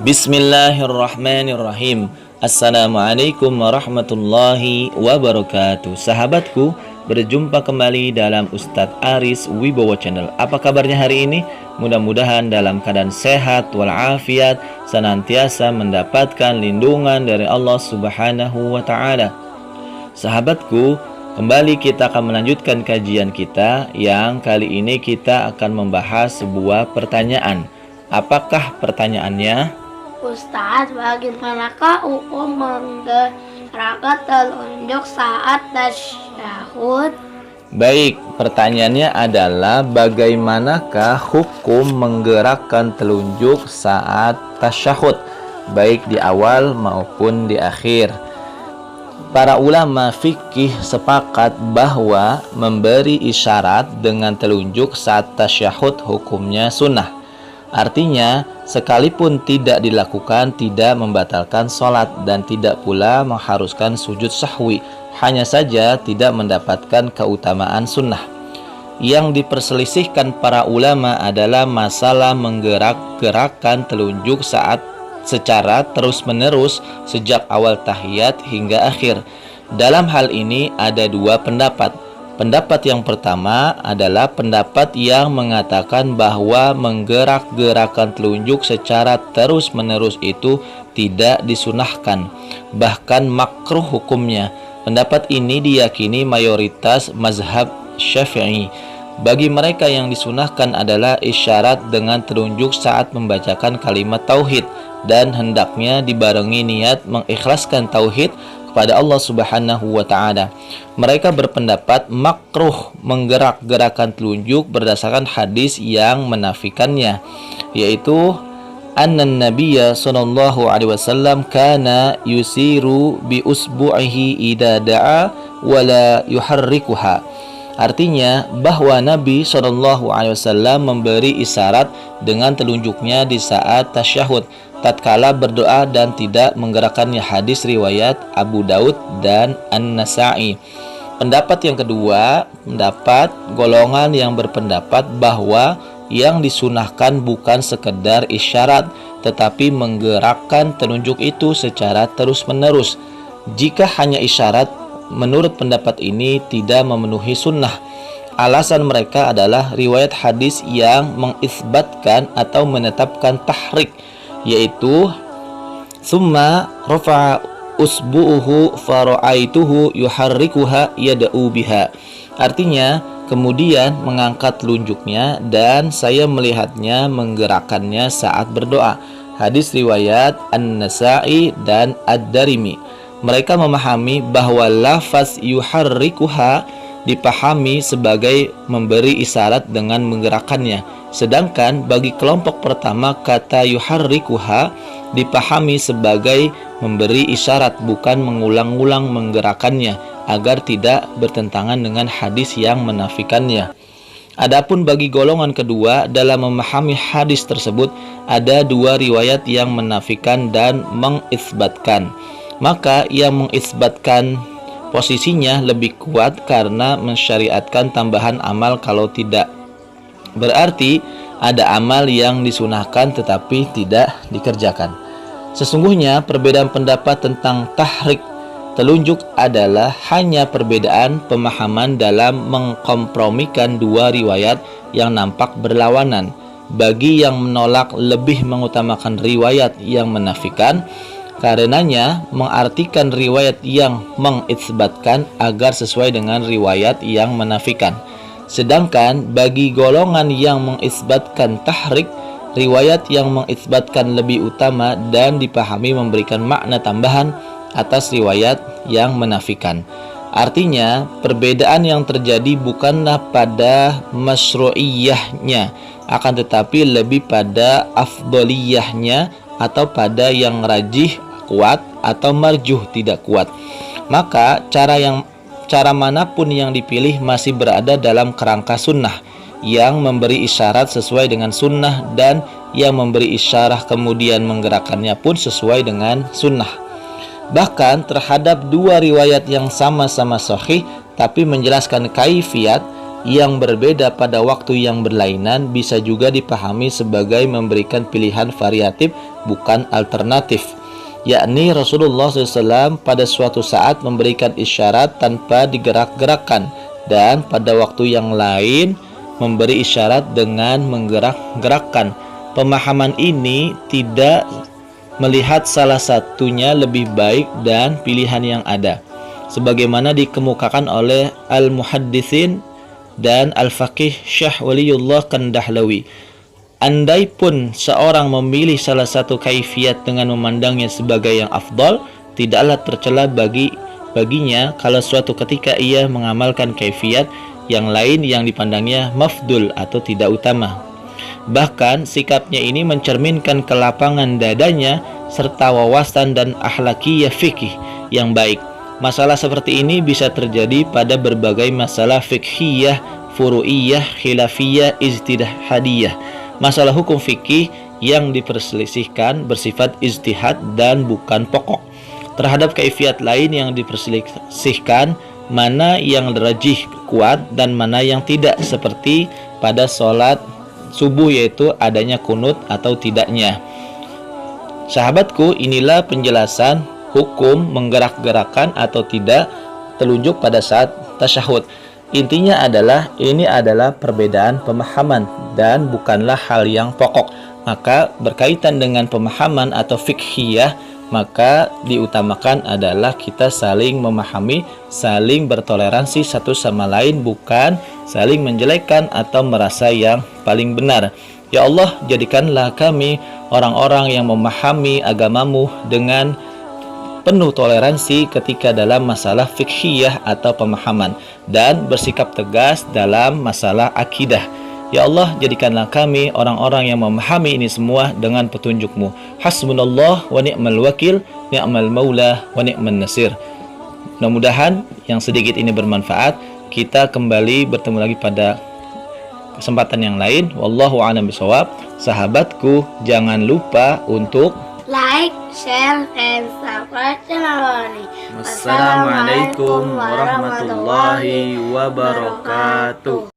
Bismillahirrahmanirrahim. Assalamualaikum warahmatullahi wabarakatuh. Sahabatku, berjumpa kembali dalam Ustadz Aris Wibowo Channel. Apa kabarnya hari ini? Mudah-mudahan dalam keadaan sehat walafiat, senantiasa mendapatkan lindungan dari Allah Subhanahu wa Ta'ala. Sahabatku, kembali kita akan melanjutkan kajian kita yang kali ini kita akan membahas sebuah pertanyaan. Apakah pertanyaannya? Ustaz, bagaimanakah hukum menggerakkan telunjuk saat tasyahud? Baik, pertanyaannya adalah bagaimanakah hukum menggerakkan telunjuk saat tasyahud, baik di awal maupun di akhir. Para ulama fikih sepakat bahwa memberi isyarat dengan telunjuk saat tasyahud hukumnya sunnah. Artinya, sekalipun tidak dilakukan tidak membatalkan sholat dan tidak pula mengharuskan sujud sahwi, hanya saja tidak mendapatkan keutamaan sunnah. Yang diperselisihkan para ulama adalah masalah menggerak-gerakkan telunjuk saat secara terus-menerus sejak awal tahiyat hingga akhir. Dalam hal ini ada dua pendapat. Pendapat yang pertama adalah pendapat yang mengatakan bahwa menggerak-gerakkan telunjuk secara terus-menerus itu tidak disunahkan, bahkan makruh hukumnya. Pendapat ini diyakini mayoritas mazhab Syafi'i. Bagi mereka yang disunahkan adalah isyarat dengan telunjuk saat membacakan kalimat tauhid dan hendaknya dibarengi niat mengikhlaskan tauhid kepada Allah Subhanahu wa Ta'ala. Mereka berpendapat makruh menggerak-gerakkan telunjuk berdasarkan hadis yang menafikannya, yaitu annan nabiyya sallallahu alaihi wasallam kana yusiru bi usbu'ihi idza da'a wa la yuharrikuha. Artinya bahwa Nabi SAW memberi isyarat dengan telunjuknya di saat tasyahud tatkala berdoa dan tidak menggerakkannya. Hadis riwayat Abu Daud dan An-Nasa'i. Pendapat yang kedua, pendapat golongan yang berpendapat bahwa yang disunahkan bukan sekedar isyarat tetapi menggerakkan telunjuk itu secara terus-menerus. Jika hanya isyarat, menurut pendapat ini tidak memenuhi sunnah. Alasan mereka adalah riwayat hadis yang mengisbatkan atau menetapkan tahrik, yaitu summa rafa'a usbu'uhu fara'aituhu yuharrikuha yada'u biha. Artinya, kemudian mengangkat telunjuknya dan saya melihatnya menggerakkannya saat berdoa. Hadis riwayat An-Nasa'i dan Ad-Darimi. Mereka memahami bahwa lafaz yuharrikuha dipahami sebagai memberi isyarat dengan menggerakkannya. Sedangkan bagi kelompok pertama, kata yuharrikuha dipahami sebagai memberi isyarat bukan mengulang-ulang menggerakkannya agar tidak bertentangan dengan hadis yang menafikannya. Adapun bagi golongan kedua, dalam memahami hadis tersebut ada dua riwayat yang menafikan dan mengisbatkan. Maka yang mengisbatkan posisinya lebih kuat karena mensyariatkan tambahan amal kalau tidak. Berarti ada amal yang disunahkan tetapi tidak dikerjakan. Sesungguhnya perbedaan pendapat tentang tahrik telunjuk adalah hanya perbedaan pemahaman dalam mengkompromikan dua riwayat yang nampak berlawanan. Bagi yang menolak lebih mengutamakan riwayat yang menafikan, karenanya mengartikan riwayat yang mengisbatkan agar sesuai dengan riwayat yang menafikan. Sedangkan bagi golongan yang mengisbatkan tahrik, riwayat yang mengisbatkan lebih utama dan dipahami memberikan makna tambahan atas riwayat yang menafikan. Artinya, perbedaan yang terjadi bukanlah pada masyru'iyahnya, akan tetapi lebih pada afdoliyahnya atau pada yang rajih kuat atau marjuh tidak kuat. Maka cara manapun yang dipilih masih berada dalam kerangka sunnah, yang memberi isyarat sesuai dengan sunnah dan yang memberi isyarat kemudian menggerakkannya pun sesuai dengan sunnah. Bahkan terhadap dua riwayat yang sama-sama sahih tapi menjelaskan kaifiat, yang berbeda pada waktu yang berlainan bisa juga dipahami sebagai memberikan pilihan variatif bukan alternatif, yakni Rasulullah SAW pada suatu saat memberikan isyarat tanpa digerak-gerakkan dan pada waktu yang lain memberi isyarat dengan menggerak-gerakkan. Pemahaman ini tidak melihat salah satunya lebih baik dan pilihan yang ada, sebagaimana dikemukakan oleh al-muhadditsin dan al-faqih Syekh Waliullah Kandahlawi. Andai pun seorang memilih salah satu kaifiat dengan memandangnya sebagai yang afdal, tidaklah tercela baginya kalau suatu ketika ia mengamalkan kaifiat yang lain yang dipandangnya mafdul atau tidak utama. Bahkan sikapnya ini mencerminkan kelapangan dadanya serta wawasan dan akhlakiyah fikih yang baik. Masalah seperti ini bisa terjadi pada berbagai masalah fikhiyah, furu'iyah, khilafiyah, ijtihadiyah. Masalah hukum fikih yang diperselisihkan bersifat ijtihad dan bukan pokok. Terhadap kaifiat lain yang diperselisihkan, mana yang rajih kuat dan mana yang tidak, seperti pada sholat subuh yaitu adanya kunut atau tidaknya. Sahabatku, inilah penjelasan hukum menggerak-gerakkan atau tidak telunjuk pada saat tasyahud. Intinya adalah ini adalah perbedaan pemahaman dan bukanlah hal yang pokok. Maka berkaitan dengan pemahaman atau fikhiyah, maka diutamakan adalah kita saling memahami, saling bertoleransi satu sama lain, bukan saling menjelekkan atau merasa yang paling benar. Ya Allah, jadikanlah kami orang-orang yang memahami agamamu dengan penuh toleransi ketika dalam masalah fikhiyah atau pemahaman, dan bersikap tegas dalam masalah akidah. Ya Allah, jadikanlah kami orang-orang yang memahami ini semua dengan petunjuk-Mu. Hasbunallah wa ni'mal wakil, ni'mal maula wa ni'man nasir. Mudah-mudahan yang sedikit ini bermanfaat. Kita kembali bertemu lagi pada kesempatan yang lain. Wallahu a'lam bishawab. Sahabatku, jangan lupa untuk like, share, and subscribe channel ini. Wassalamualaikum warahmatullahi wabarakatuh.